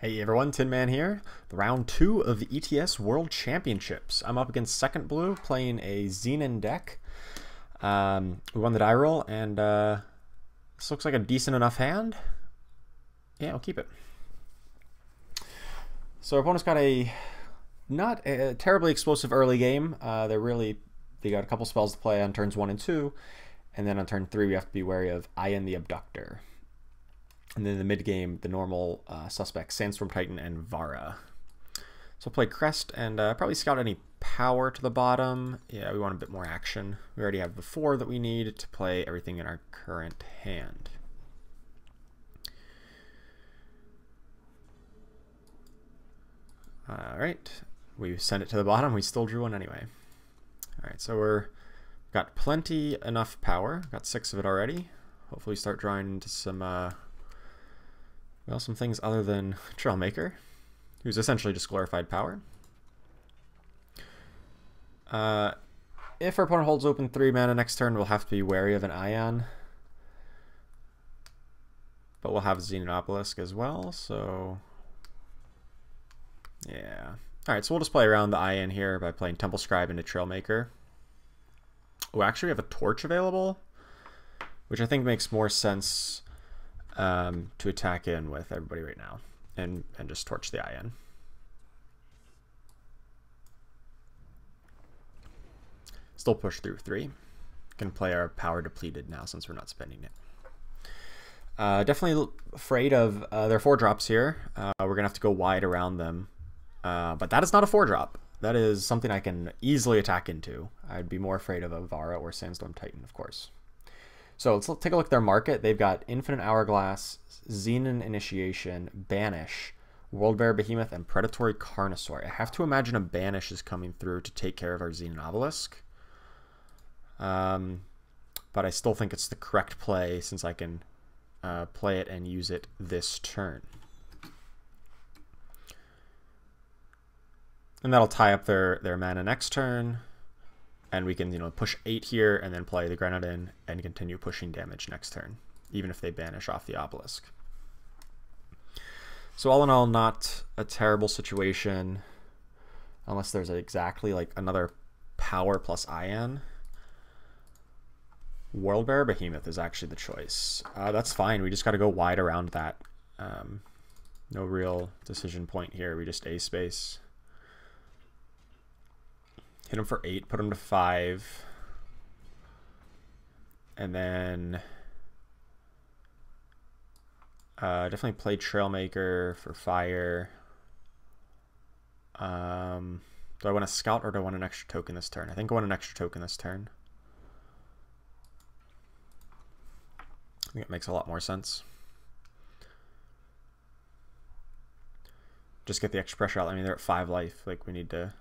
Hey everyone, TinMan here. The round 2 of the ETS World Championships. I'm up against SecondBlue playing a Xenon deck. We won the die roll, and this looks like a decent enough hand. Yeah, I'll keep it. So our opponent's got not a terribly explosive early game. They got a couple spells to play on turns 1 and 2, and then on turn 3 we have to be wary of Ian the Abductor. And then in the mid-game, the normal suspects, Sandstorm Titan and Vara. So I'll play Crest and probably scout any power to the bottom. Yeah, we want a bit more action. We already have the 4 that we need to play everything in our current hand. Alright, we send it to the bottom. We still drew one anyway. Alright, so we're got plenty enough power. Got 6 of it already. Hopefully start drawing into some... well, some things other than Trailmaker, who's essentially just glorified power. If our opponent holds open 3 mana next turn, we'll have to be wary of an Ion. But we'll have Xenon Obelisk as well, so... yeah. Alright, so we'll just play around the Ion here by playing Temple Scribe into Trailmaker. Oh, actually we have a Torch available, which I think makes more sense to attack in with everybody right now and just torch the Ion. Still push through 3. Can play our power depleted now since we're not spending it. Definitely afraid of their 4-drops here. We're gonna have to go wide around them, but that is not a 4-drop. That is something I can easily attack into. I'd be more afraid of a Vara or Sandstorm Titan, of course. So let's take a look at their market. They've got Infinite Hourglass, Xenon Initiation, Banish, Worldbearer Behemoth, and Predatory Carnosaur. I have to imagine a Banish is coming through to take care of our Xenon Obelisk. But I still think it's the correct play since I can play it and use it this turn. And that'll tie up their mana next turn. And we can, push 8 here and then play the Grenadin and continue pushing damage next turn, even if they banish off the Obelisk. So all in all, not a terrible situation, unless there's exactly like another power plus Ion. Worldbearer Behemoth is actually the choice. That's fine. We just got to go wide around that. No real decision point here. We just A-space. Hit him for 8, put him to 5, and then definitely play Trailmaker for fire. Do I want to scout or do I want an extra token this turn? I think I want an extra token this turn. I think it makes a lot more sense. Just get the extra pressure out. I mean, they're at 5 life. Like, we need to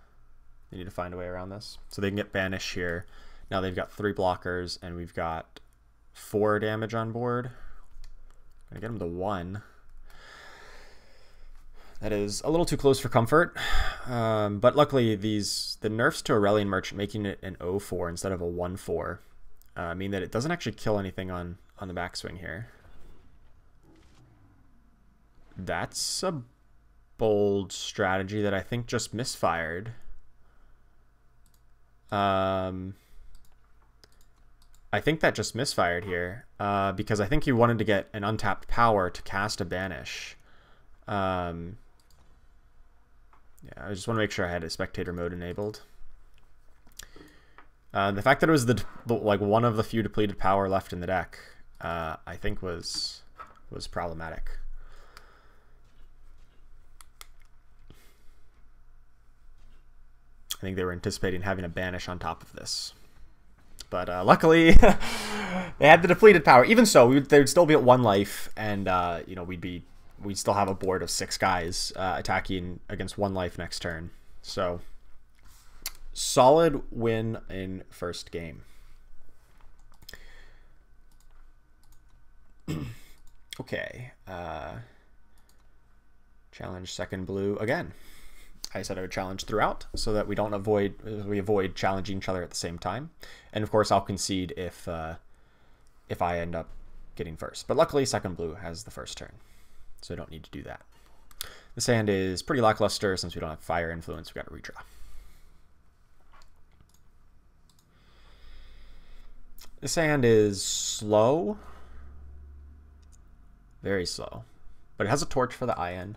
find a way around this. So they can get Banish here. Now they've got 3 blockers, and we've got 4 damage on board. Gonna get them to 1. That is a little too close for comfort. But luckily, the nerfs to Aurelian Merchant, making it an 0-4 instead of a 1-4, mean that it doesn't actually kill anything on the backswing here. That's a bold strategy that I think just misfired. I think that just misfired here, because I think he wanted to get an untapped power to cast a Banish. Yeah, I just want to make sure I had a spectator mode enabled. The fact that it was like one of the few depleted power left in the deck, I think was problematic. I think they were anticipating having a Banish on top of this. But luckily, they had the depleted power. Even so, they'd still be at 1 life, and we'd still have a board of 6 guys attacking against 1 life next turn. So, solid win in first game. Okay. Challenge SecondBlue again. I said I would challenge throughout so that we avoid challenging each other at the same time. And of course, I'll concede if I end up getting first. But luckily, SecondBlue has the first turn, so I don't need to do that. This hand is pretty lackluster since we don't have fire influence. We got to redraw. This hand is slow. Very slow. But it has a torch for the IN.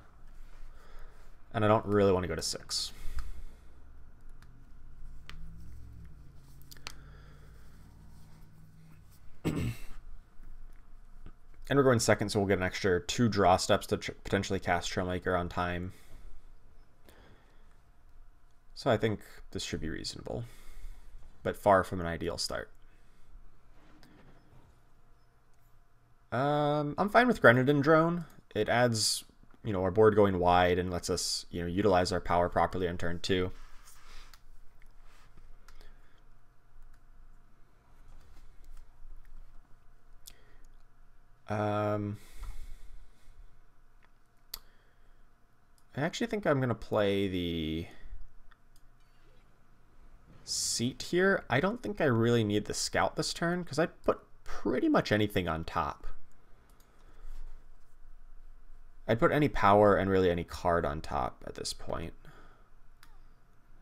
And I don't really want to go to 6. And we're going second, so we'll get an extra 2 draw steps to potentially cast Trailmaker on time. So I think this should be reasonable, but far from an ideal start. I'm fine with Grenadin Drone. It adds, our board going wide and lets us, utilize our power properly on turn 2. I actually think I'm going to play the Seat here. I don't think I really need the Scout this turn because I put pretty much anything on top. I'd put any power and really any card on top at this point.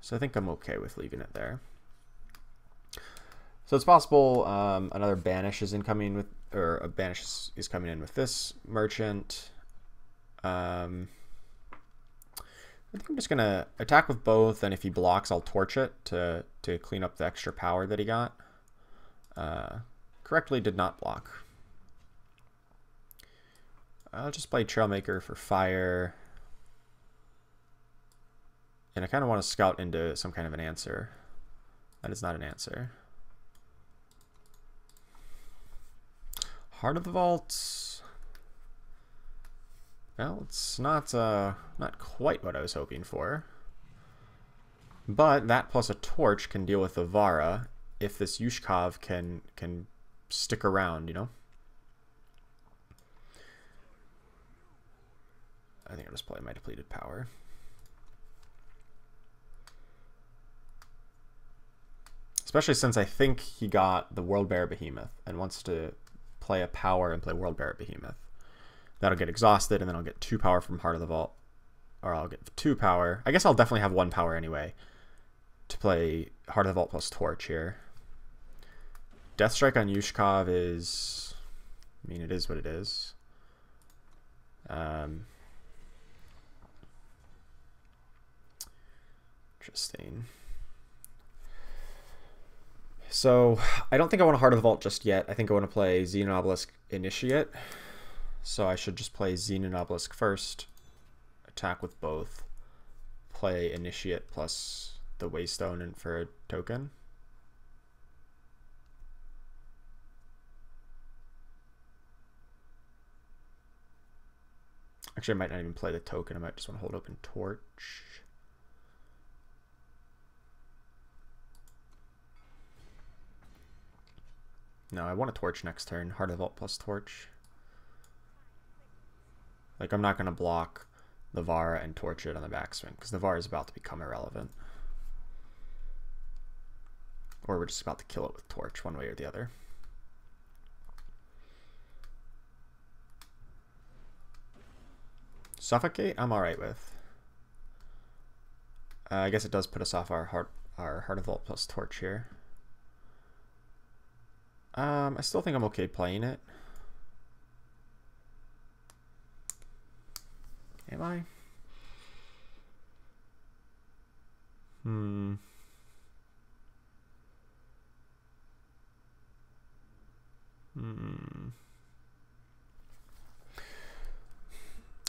So I think I'm okay with leaving it there. So it's possible another Banish is incoming with, or a Banish is coming in with this Merchant. I think I'm just gonna attack with both, and if he blocks, I'll torch it to clean up the extra power that he got. Correctly did not block. I'll just play Trailmaker for fire. And I kind of want to scout into some kind of an answer. That is not an answer. Heart of the Vault. Well, it's not quite what I was hoping for. But that plus a torch can deal with the Vara if this Yushkov can stick around, I think I'll just play my depleted power. Especially since I think he got the World Bear Behemoth and wants to play a power and play World Bear Behemoth. That'll get exhausted, and then I'll get 2 power from Heart of the Vault. Or I'll get 2 power. I guess I'll definitely have 1 power anyway to play Heart of the Vault plus Torch here. Death Strike on Yushkov is... it is what it is. Interesting. So, I don't think I want a Heart of the Vault just yet. I think I want to play Xenon Obelisk Initiate. So I should just play Xenon Obelisk first, attack with both, play Initiate plus the Waystone and for a token. Actually, I might not even play the token. I might just want to hold open Torch. No, I want a Torch next turn. Heart of the Vault plus Torch. Like, I'm not going to block the Vara and torch it on the backswing, because the Vara is about to become irrelevant. Or we're just about to kill it with Torch, one way or the other. Suffocate, I'm alright with. I guess it does put us off our Heart of Vault plus Torch here. I still think I'm okay playing it. Am I?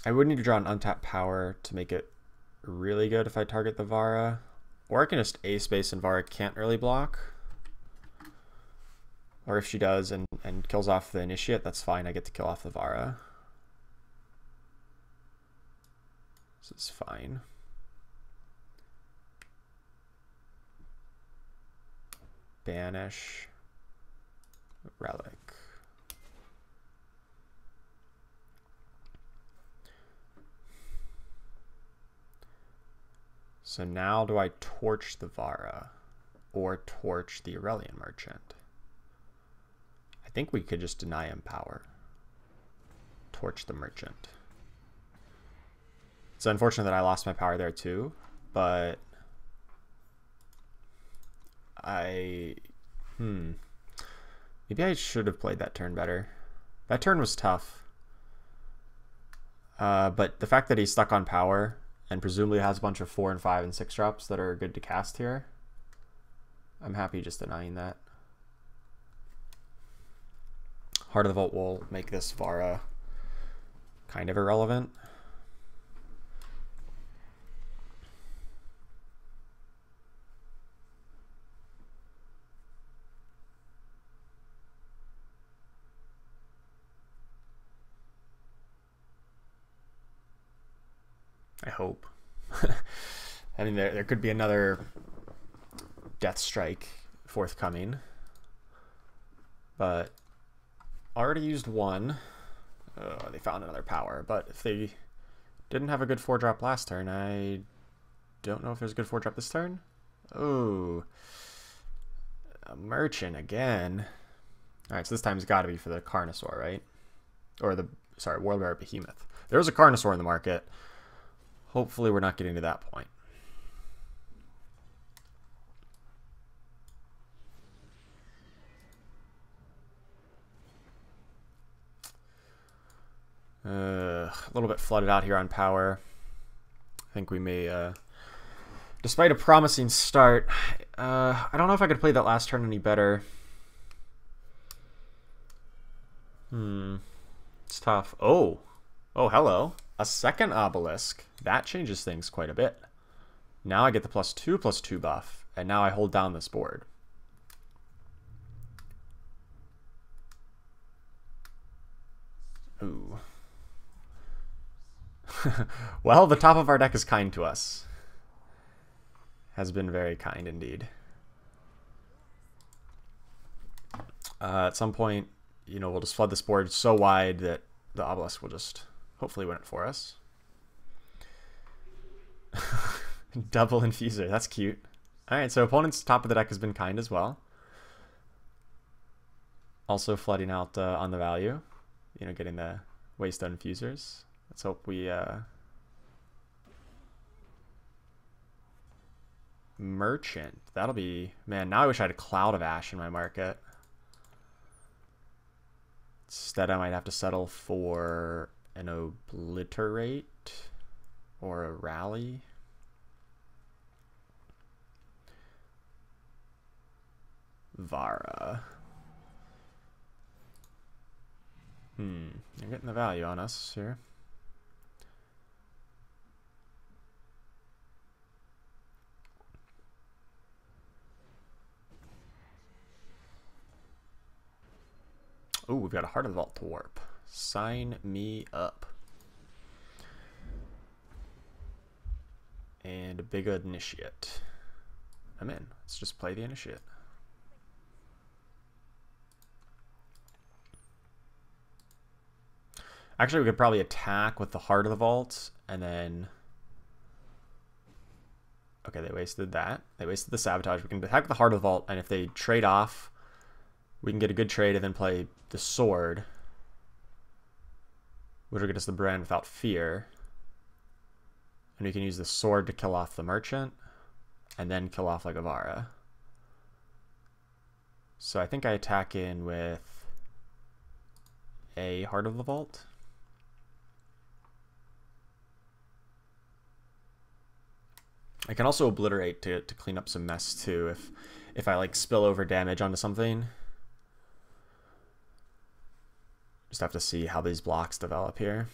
I would need to draw an untapped power to make it really good if I target the Vara. Or I can just A-space and Vara can't really block. Or if she does and kills off the Initiate, that's fine. I get to kill off the Vara. This is fine. Banish. Relic. So now do I torch the Vara or torch the Aurelian Merchant? I think we could just deny him power. Torch the Merchant. It's unfortunate that I lost my power there too, but maybe I should have played that turn better. That turn was tough. But the fact that he's stuck on power and presumably has a bunch of 4 and 5 and 6 drops that are good to cast here, I'm happy just denying that. Heart of the Vault will make this Vara kind of irrelevant. I hope. I mean, there could be another Death Strike forthcoming, but already used one. They found another power, but if they didn't have a good 4-drop last turn, I don't know if there's a good 4-drop this turn. Oh, a Merchant again. All right, so this time's got to be for the Carnosaur, right? Or the, sorry, World Rare Behemoth. There's a Carnosaur in the market. Hopefully we're not getting to that point. A little bit flooded out here on power. I think we may, despite a promising start, I don't know if I could play that last turn any better. It's tough. Oh, hello. A second obelisk. That changes things quite a bit. Now I get the +2/+2 buff, and now I hold down this board. Ooh. Well, the top of our deck is kind to us. Has been very kind indeed. At some point, you know, we'll just flood this board so wide that the obelisk will just hopefully win it for us. Double infuser, that's cute. Alright, so opponent's top of the deck has been kind as well. Also flooding out on the value. You know, getting the Waystone infusers. Let's hope we Merchant. That'll be, man, now I wish I had a Cloud of Ash in my market. Instead I might have to settle for an Obliterate or a Rally. Vara. You're getting the value on us here. Oh, we've got a Heart of the Vault to warp. Sign me up. And a big Initiate. I'm in. Let's just play the Initiate. Actually, we could probably attack with the Heart of the Vault, and then... Okay, they wasted that. They wasted the Sabotage. We can attack with the Heart of the Vault, and if they trade off, we can get a good trade and then play the Sword, which will get us the Brand Without Fear. And we can use the Sword to kill off the Merchant, and then kill off like a Vara. So I think I attack in with a Heart of the Vault. I can also Obliterate to clean up some mess too if I like spill over damage onto something. Just have to see how these blocks develop here.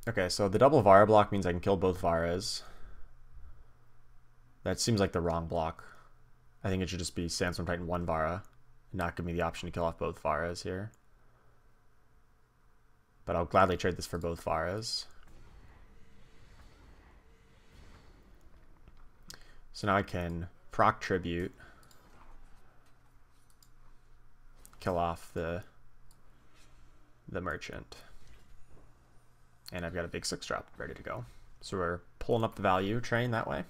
Okay, so the double Vara block means I can kill both Varas. That seems like the wrong block. I think it should just be Sandstorm Titan 1 Vara, and not give me the option to kill off both Varas here. But I'll gladly trade this for both Varas. So now I can proc Tribute, kill off the Merchant, and I've got a big 6-drop ready to go. So we're pulling up the value train that way.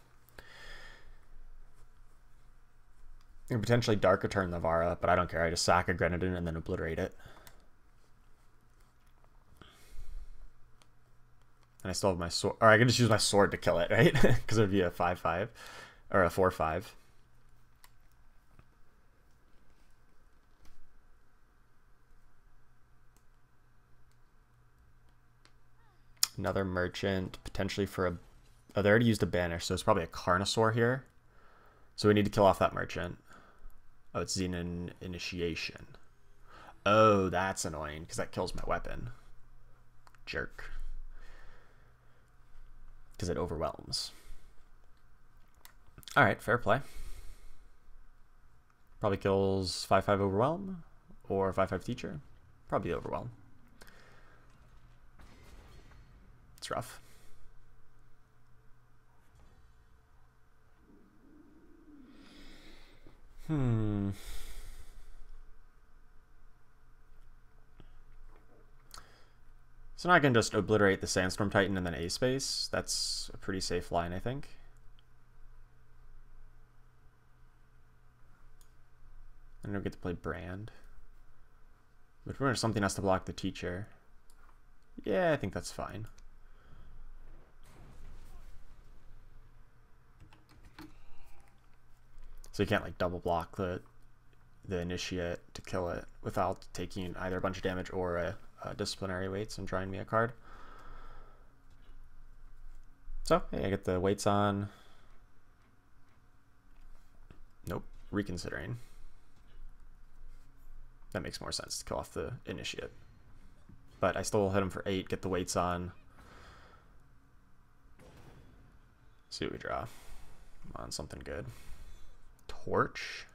You can potentially Dark Return the Vara, but I don't care. I just sack a Grenadin and then Obliterate it. And I still have my sword. Or I can just use my sword to kill it, right? Because it would be a 5/5. Or a 4/5. Another merchant, potentially for a... Oh, they already used a banish, so it's probably a Carnosaur here. So we need to kill off that merchant. Oh, it's Xenon Initiation. Oh, that's annoying, because that kills my weapon. Jerk. Because it overwhelms. Alright, fair play. Probably kills 5/5 Overwhelm, or 5/5 Teacher. Probably Overwhelm. It's rough. So now I can just obliterate the Sandstorm Titan and then A-Space. That's a pretty safe line, I think. I don't get to play Brand. But pretty much something has to block the Teacher. Yeah, I think that's fine. So you can't like double block the Initiate to kill it without taking either a bunch of damage or a disciplinary weights and drawing me a card. So hey, I get the weights on. Nope, reconsidering. That makes more sense to kill off the Initiate. But I still hit him for 8, get the weights on. See what we draw. Come on, something good. Torch.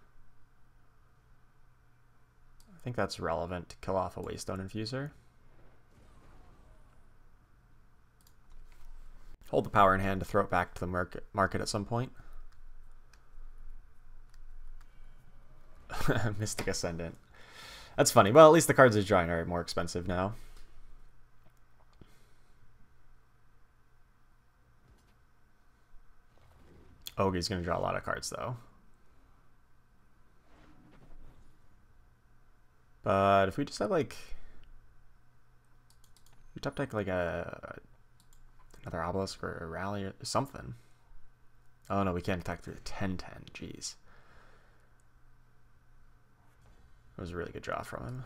I think that's relevant to kill off a Waystone Infuser. Hold the power in hand to throw it back to the market at some point. Mystic Ascendant. That's funny. Well, at least the cards he's drawing are more expensive now. Oh, he's going to draw a lot of cards, though. But if we just have, like... We top deck, like, another Obelisk or a Rally or something. Oh, no, we can't attack through the 10/10. Jeez. It was a really good draw from him.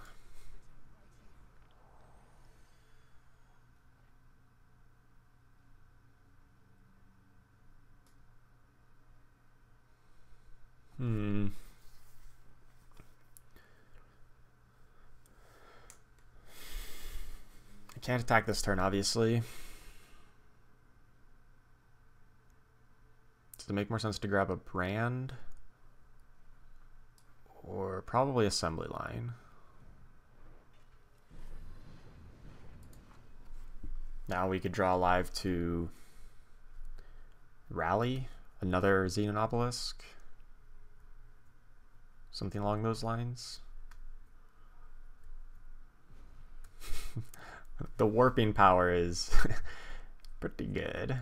I can't attack this turn, obviously. Does it make more sense to grab a Brand? Or probably Assembly Line. Now we could draw live to Rally, another Xenon Obelisk. Something along those lines. The warping power is pretty good. I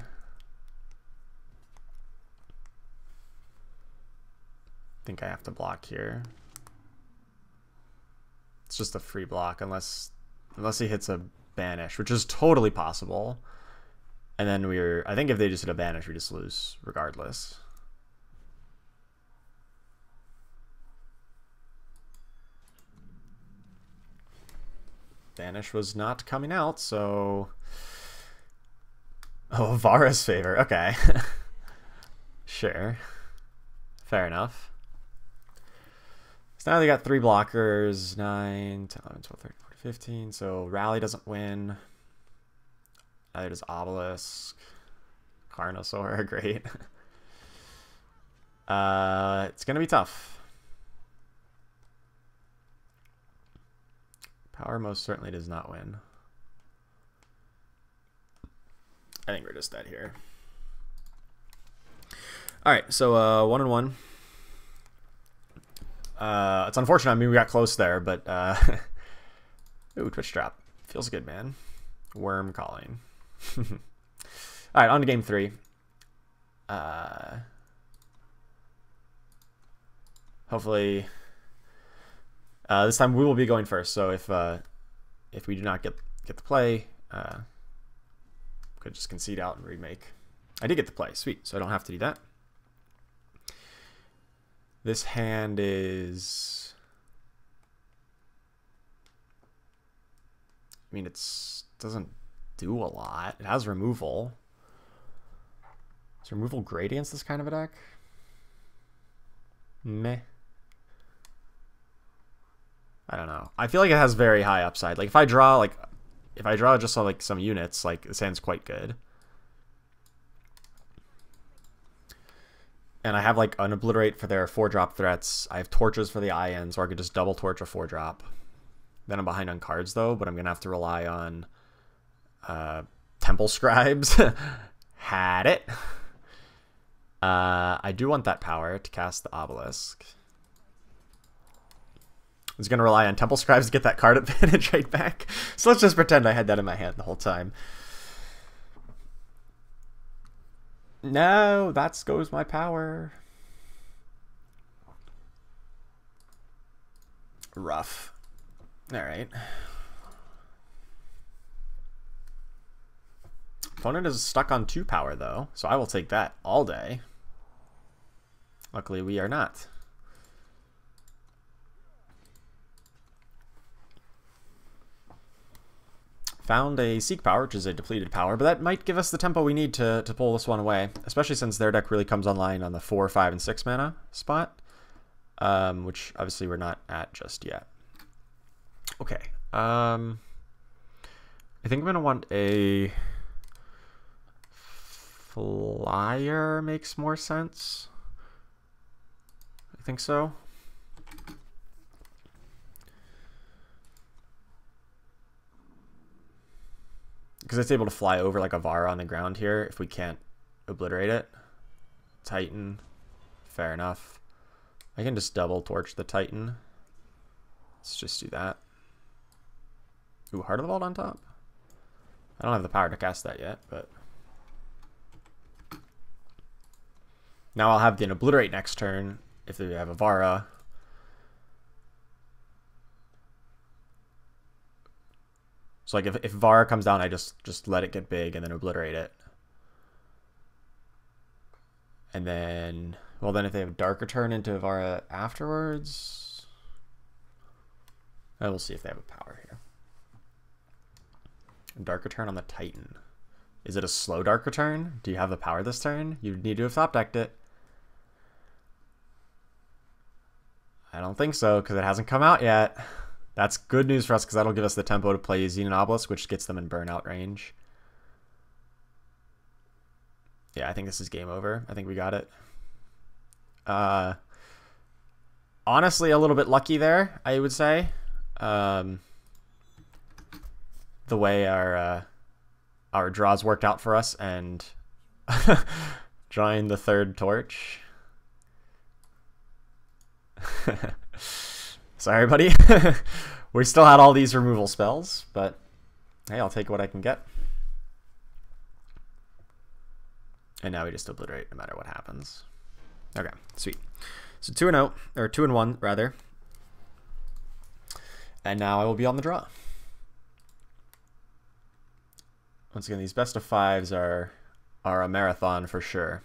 think I have to block here. It's just a free block unless he hits a banish, which is totally possible. And then I think if they just hit a banish, we just lose regardless. Banish was not coming out, so... Oh, Vara's favor. Okay. Sure. Fair enough. So now they got 3 blockers. 9, 10, 11, 12, 13, 14, 15. So Rally doesn't win. Neither does Obelisk. Carnosaur, great. It's going to be tough. Power most certainly does not win. I think we're just dead here. Alright, so 1-1. It's unfortunate. I mean, we got close there, but... Ooh, Twitch drop. Feels good, man. Worm calling. Alright, on to game 3. Hopefully... this time we will be going first, so if we do not get the play, Could just concede out and remake. I did get the play. Sweet. So I don't have to do that. This hand is... I mean, it's doesn't do a lot. It has removal. Is removal great against this kind of a deck? Meh. I don't know. I feel like it has very high upside. Like if I draw just like some units, like this hand's quite good. And I have like Unobliterate for their 4-drop threats. I have Torches for the INs, or I could just double torch a 4-drop. Then I'm behind on cards though, but I'm gonna have to rely on Temple Scribes. Had it. I do want that power to cast the Obelisk. I was gonna rely on Temple Scribes to get that card advantage right back. So let's just pretend I had that in my hand the whole time. No, that goes my power. Rough. All right. Opponent is stuck on 2 power though, so I will take that all day. Luckily we are not. Found a Seek power, which is a depleted power, but that might give us the tempo we need to pull this one away, especially since their deck really comes online on the 4, 5, and 6 mana spot, which obviously we're not at just yet. Okay, I think I'm going to want a flyer, makes more sense. I think so. Because it's able to fly over like a Vara on the ground here if we can't obliterate it. Titan, fair enough. I can just double torch the Titan. Let's just do that. Ooh, Heart of the Vault on top. I don't have the power to cast that yet, but now I'll have the obliterate next turn if they have a Vara. So like if Vara comes down, I just let it get big and then obliterate it. And then, well then if they have Dark Return into Vara afterwards, we'll see if they have a power here. Dark Return on the Titan. Is it a slow Dark Return? Do you have the power this turn? You need to have top decked it. I don't think so, because it hasn't come out yet. That's good news for us, because that'll give us the tempo to play Xenon Obelisk, which gets them in burnout range. Yeah, I think this is game over. I think we got it. Honestly, a little bit lucky there, I would say. The way our draws worked out for us, and drawing the 3rd torch. Sorry, buddy. We still had all these removal spells, but hey, I'll take what I can get. And now we just obliterate no matter what happens. Okay, sweet. So 2-0, or 2-1 rather. And now I will be on the draw. Once again, these best of 5s are a marathon for sure.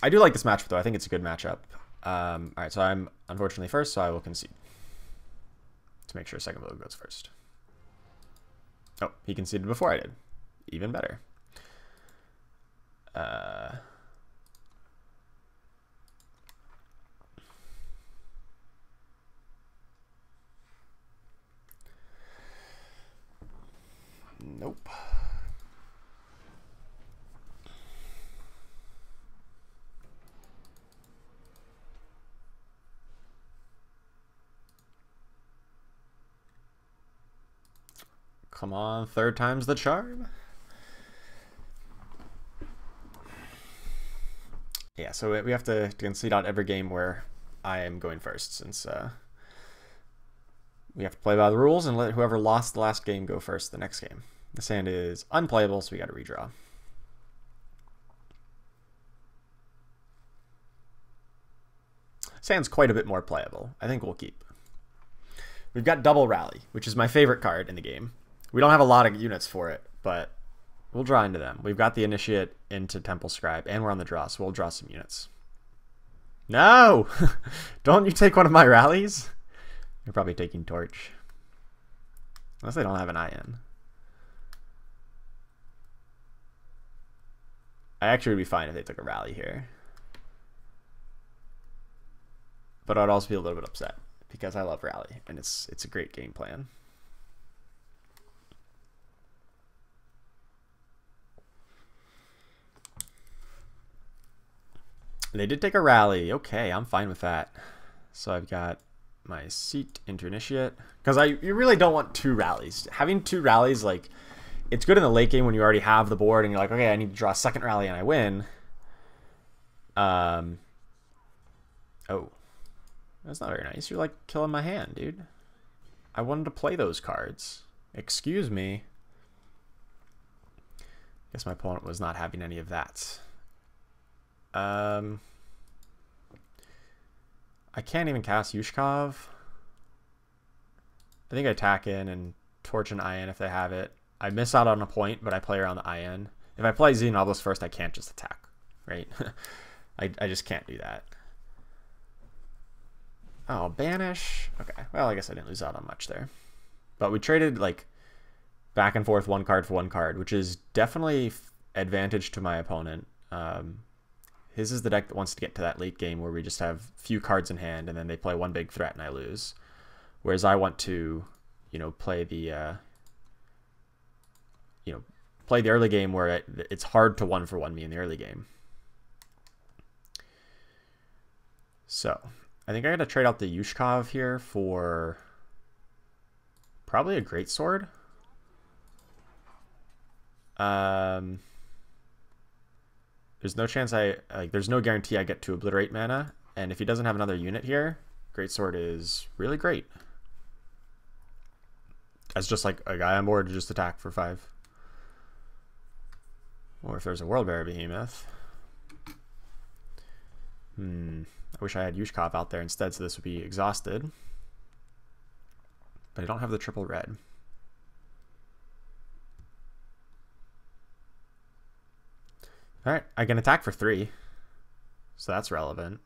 I do like this matchup, though. I think it's a good matchup. All right, so I'm unfortunately first, so I will concede to make sure SecondBlue goes first. Oh, he conceded before I did. Even better. Nope. Come on, 3rd time's the charm. Yeah, so we have to concede out every game where I am going first, since we have to play by the rules and let whoever lost the last game go first the next game. This hand is unplayable, so we got to redraw. This hand's quite a bit more playable. I think we'll keep. We've got double rally, which is my favorite card in the game. We don't have a lot of units for it, but we'll draw into them. We've got the initiate into Temple Scribe, and we're on the draw, so we'll draw some units. No! Don't you take one of my rallies? You're probably taking Torch. Unless they don't have an IN. I actually would be fine if they took a rally here. But I'd also be a little bit upset because I love rally and it's a great game plan. They did take a rally. Okay, I'm fine with that. So I've got my seat into initiate because you really don't want two rallies. Having two rallies, like, it's good in the late game when you already have the board and you're like, okay, I need to draw a second rally and I win. Oh, that's not very nice. You're like killing my hand, dude. I wanted to play those cards. Excuse me. Guess my opponent was not having any of that. I can't even cast Yushkov. I think I attack in and torch an IN if they have it. I miss out on a point, but I play around the IN. If I play Xenobelisk first, I can't just attack, right? I just can't do that. Oh, banish. Okay, well, I guess I didn't lose out on much there. But we traded, like, back and forth one card for one card, which is definitely advantage to my opponent. His is the deck that wants to get to that late game where we just have few cards in hand and then they play one big threat and I lose. Whereas I want to, you know, play the play the early game where it's hard to 1-for-1 me in the early game. So I think I got to trade out the Yushkov here for probably a greatsword. There's no chance there's no guarantee I get to obliterate mana, and if he doesn't have another unit here, greatsword is really great. As just like a guy on board to just attack for 5. Or if there's a World Bearer Behemoth. I wish I had Yushkov out there instead, so this would be exhausted. But I don't have the triple red. Alright, I can attack for 3. So that's relevant.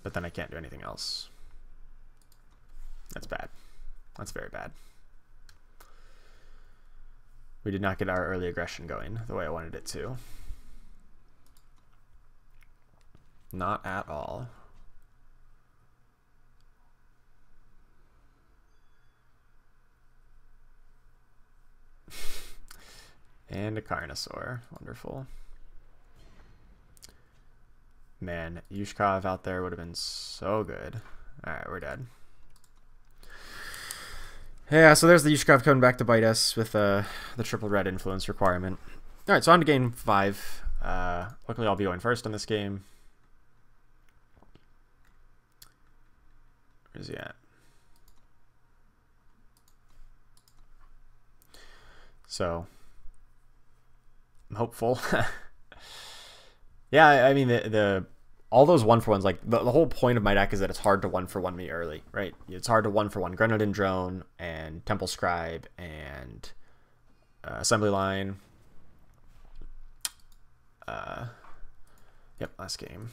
But then I can't do anything else. That's bad. That's very bad. We did not get our early aggression going the way I wanted it to. Not at all. And a Carnosaur. Wonderful. Man, Yushkov out there would have been so good. Alright, we're dead. Yeah, so there's the Yushkov coming back to bite us with the triple red influence requirement. Alright, so on to game 5. Luckily I'll be going first in this game. Where's he at? So I'm hopeful. Yeah, I mean all those 1-for-1s, like the whole point of my deck is that it's hard to 1-for-1 me early, right? It's hard to 1-for-1 Grenadin Drone and Temple Scribe and Assembly Line. Yep, last game.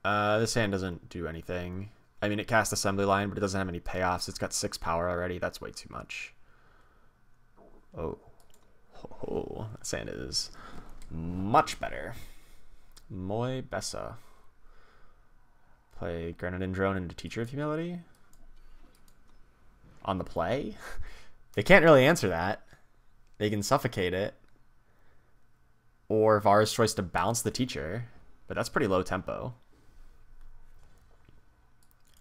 This hand doesn't do anything. I mean, it casts Assembly Line, but it doesn't have any payoffs. It's got 6 power already. That's way too much. Oh, this hand is much better. Muy Bessa. Play Grenadin Drone into Teacher of Humility. On the play? They can't really answer that. They can suffocate it. Or Vara's choice to bounce the Teacher. But that's pretty low tempo.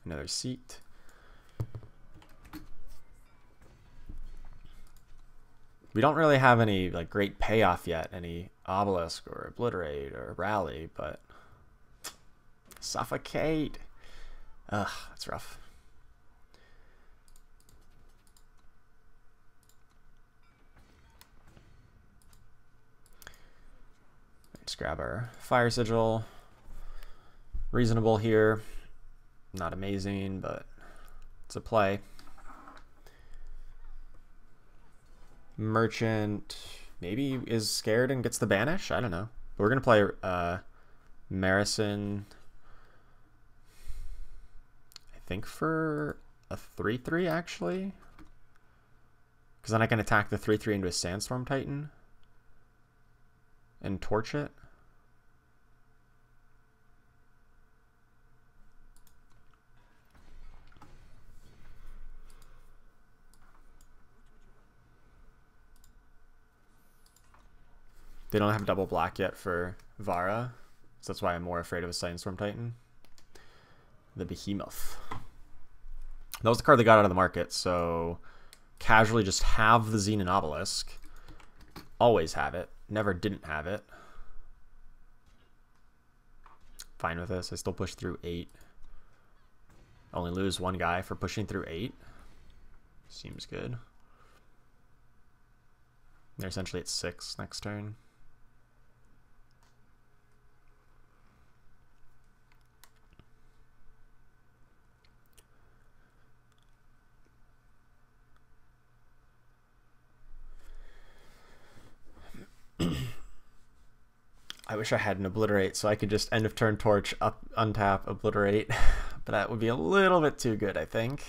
Another seat. We don't really have any like great payoff yet, any obelisk or obliterate or rally, but suffocate. Ugh, that's rough. Let's grab our fire sigil. reasonable here. Not amazing, but it's a play. Merchant maybe is scared and gets the banish. I don't know. But we're gonna play Marison. I think for a 3/3 actually, because then I can attack the 3/3 into a Sandstorm Titan and torch it. They don't have double black yet for Vara, so that's why I'm more afraid of a Sandstorm Titan. The Behemoth. That was the card they got out of the market, so casually just have the Xenon Obelisk. Always have it. Never didn't have it. Fine with this. I still push through 8. Only lose one guy for pushing through 8. Seems good. They're essentially at 6 next turn. I wish I had an Obliterate so I could just end of turn torch, up, untap, Obliterate, but that would be a little bit too good, I think.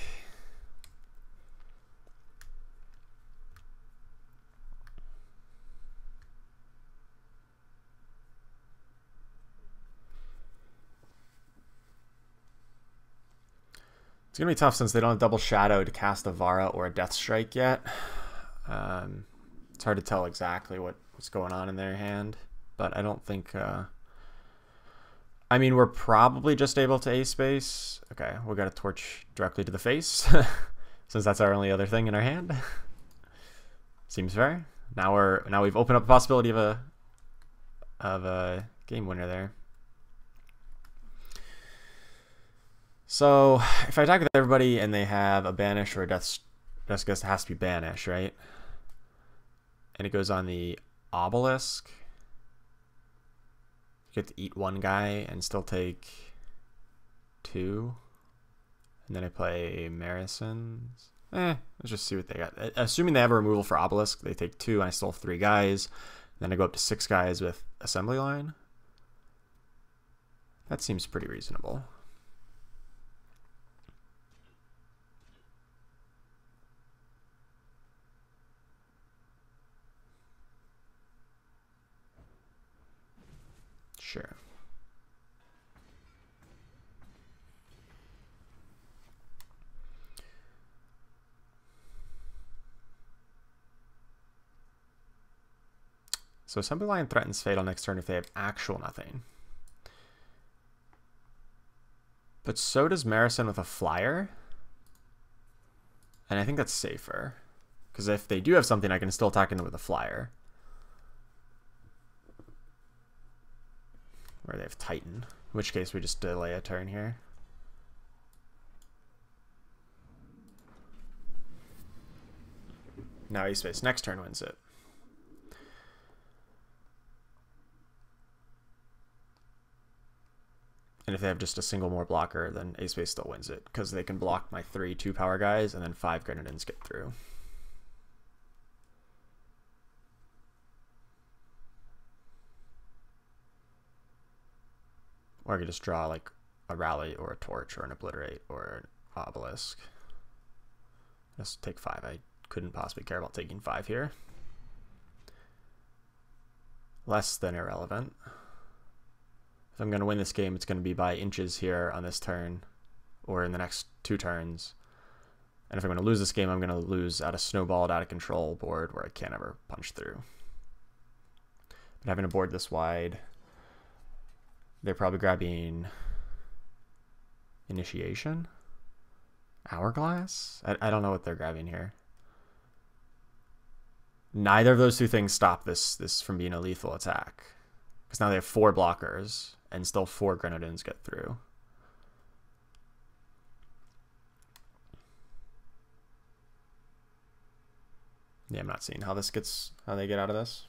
It's gonna be tough since they don't have double shadow to cast a Vara or a Death Strike yet. It's hard to tell exactly what's going on in their hand. But I don't think, I mean, we're probably just able to ace space. Okay, we got a torch directly to the face, since that's our only other thing in our hand. Seems fair. Now we've opened up the possibility of a game winner there. So if I attack with everybody and they have a banish or a death gust, it has to be banish, right? And it goes on the obelisk. You get to eat one guy and still take 2. And then I play Marisons. Let's just see what they got. Assuming they have a removal for obelisk, they take 2 and I still have 3 guys. Then I go up to 6 guys with assembly line. That seems pretty reasonable. Sure. So assembly line threatens fatal next turn if they have actual nothing. But so does Marison with a flyer. And I think that's safer. Because if they do have something, I can still attack into with a flyer. Or they have Titan, in which case we just delay a turn here. Now ace space. Next turn wins it. And if they have just a single more blocker, then ace space still wins it, because they can block my 3 2-power guys, and then 5 Grenadines get through. Or I could just draw like a rally or a torch or an obliterate or an obelisk. Just take 5. I couldn't possibly care about taking 5 here. Less than irrelevant. If I'm going to win this game, it's going to be by inches here on this turn or in the next 2 turns. And if I'm going to lose this game, I'm going to lose at a snowballed, out of control board where I can't ever punch through. But having a board this wide, they're probably grabbing Initiation? Hourglass? I don't know what they're grabbing here. Neither of those 2 things stop this from being a lethal attack. Because now they have 4 blockers, and still 4 Grenadines get through. Yeah, I'm not seeing how they get out of this.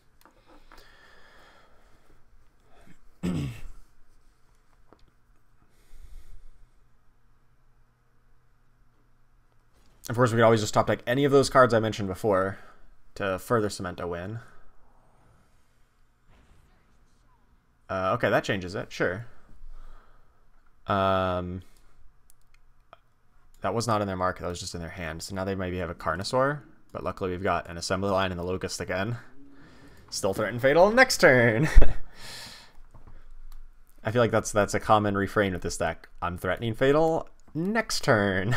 Of course, we could always just top deck any of those cards I mentioned before to further cement a win. Okay, that changes it. Sure. That was not in their market. That was just in their hand. So now they maybe have a Carnosaur. But luckily we've got an Assembly Line and the Locust again. Still threaten Fatal next turn. I feel like that's a common refrain with this deck. I'm threatening Fatal next turn.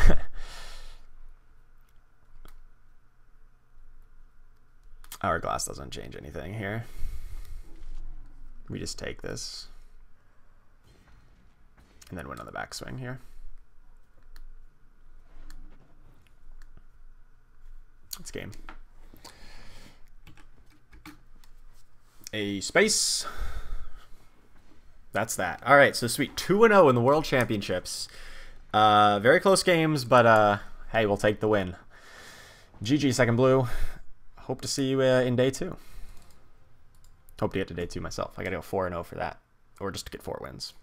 Hourglass doesn't change anything here. We just take this. And then win on the backswing here. It's game. A space. That's that. All right, so sweet. 2-0 in the World Championships. Very close games, but hey, we'll take the win. GG, Second Blue. Hope to see you in day 2. Hope to get to day 2 myself. I got to go 4-0 for that, or just to get 4 wins.